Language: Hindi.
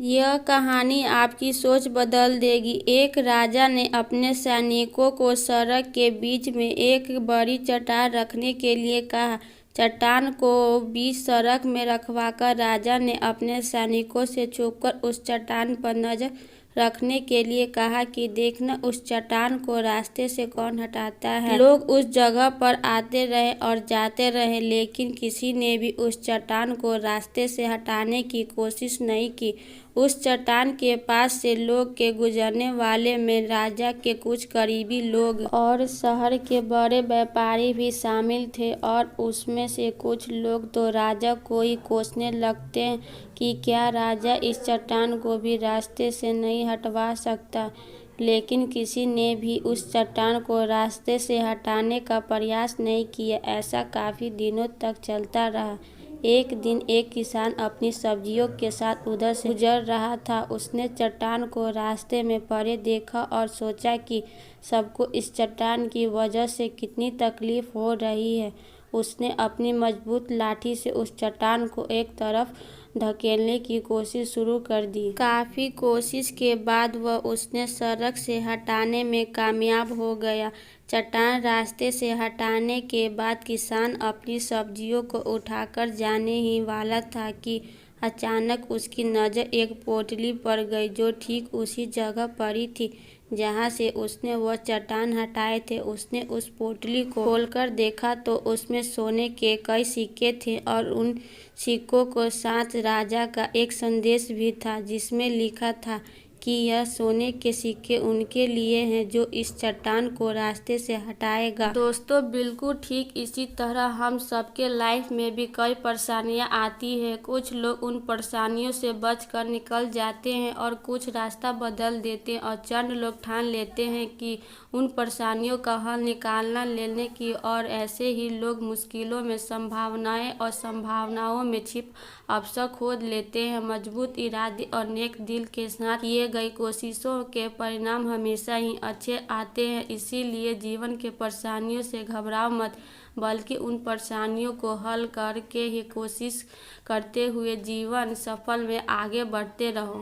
यह कहानी आपकी सोच बदल देगी। एक राजा ने अपने सैनिकों को सड़क के बीच में एक बड़ी चट्टान रखने के लिए कहा। चट्टान को बीच सड़क में रखवाकर राजा ने अपने सैनिकों से छुपकर उस चट्टान पर नजर रखने के लिए कहा कि देखना उस चट्टान को रास्ते से कौन हटाता है। लोग उस जगह पर आते रहे और जाते रहे, लेकिन किसी ने भी उस चट्टान को रास्ते से हटाने की कोशिश नहीं की। उस चट्टान के पास से लोग के गुजरने वाले में राजा के कुछ करीबी लोग और शहर के बड़े व्यापारी भी शामिल थे, और उसमें से कुछ लोग तो राजा को ही कोसने लगते कि क्या राजा इस चट्टान को भी रास्ते से नहीं हटवा सकता। लेकिन किसी ने भी उस चट्टान को रास्ते से हटाने का प्रयास नहीं किया। ऐसा काफी दिनों तक चलता रहा। एक दिन एक किसान अपनी सब्जियों के साथ उधर से गुजर रहा था। उसने चट्टान को रास्ते में पड़े देखा और सोचा कि सबको इस चट्टान की वजह से कितनी तकलीफ हो रही है। उसने अपनी मजबूत लाठी से उस चट्टान को एक तरफ धकेलने की कोशिश शुरू कर दी। काफी कोशिश के बाद वह उसने सड़क से हटाने में कामयाब हो गया। चट्टान रास्ते से हटाने के बाद किसान अपनी सब्जियों को उठाकर जाने ही वाला था कि अचानक उसकी नज़र एक पोटली पर गई, जो ठीक उसी जगह पड़ी थी जहाँ से उसने वह चट्टान हटाए थे। उसने उस पोटली को खोलकर देखा तो उसमें सोने के कई सिक्के थे, और उन सिक्कों के साथ राजा का एक संदेश भी था, जिसमें लिखा था कि यह सोने के सिक्के उनके लिए हैं जो इस चट्टान को रास्ते से हटाएगा। दोस्तों, बिल्कुल ठीक इसी तरह हम सबके लाइफ में भी कई परेशानियां आती है। कुछ लोग उन परेशानियों से बचकर निकल जाते हैं और कुछ रास्ता बदल देते हैं, और चंद लोग ठान लेते हैं कि उन परेशानियों का हल निकालना लेने की, और ऐसे ही लोग मुश्किलों में संभावनाएं और संभावनाओं में छिप अवसर खोज लेते हैं। मजबूत इरादे और नेक दिल के साथ किए गई कोशिशों के परिणाम हमेशा ही अच्छे आते हैं। इसीलिए जीवन के परेशानियों से घबराओ मत, बल्कि उन परेशानियों को हल करके ही कोशिश करते हुए जीवन सफल में आगे बढ़ते रहो।